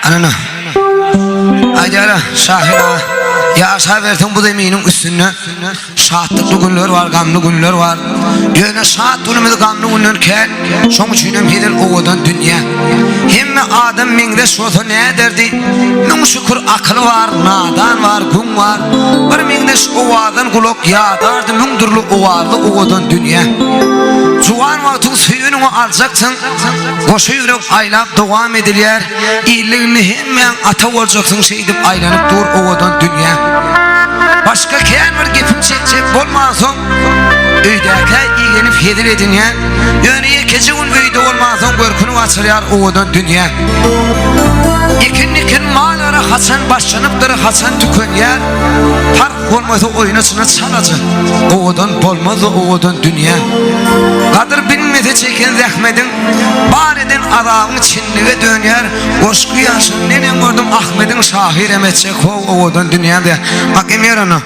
Anana. Acaba şahira. Ya aşağı verdim bu zeminin üstüne. Şahatlıklı günler var, gamlı günler var. Yöne şahat günümüzü gamlı günlerken şoň üçinem hedir owadan dünya. Hemme adam mende şoto ne derdi? Min şükür akıl var, nadan var, gün var. Bir mende owadan gulak yadardı, mündürlü owadan dünya. Juwan wagtyň süýüni aljaksın. Goşa ýürek aýlap dowam edilýär. Ýylygyny hemmeň ata boljaksın şeýdip aýlanyp dur owadan dünya. Başka kän bir gepim çekjek bolmasaň öýdäki ýygyny fedir edinýär. Ýöne keje gün öýde bolmasaň görküni açylýar owadan dünya. Ekin mallara haçan başlanypdyr, haçan tükenýär. Fark bolmasa oýnasyna çalajak. Owadan bolmaz owadan dünya. Kadir bilmedi çeken zähmediň bar eden aragyň çinlige dönýär. Goşky ýaşyn nenen gördüm Ahmediň şahir emetçek owadan dünýäde. Bak emer ana.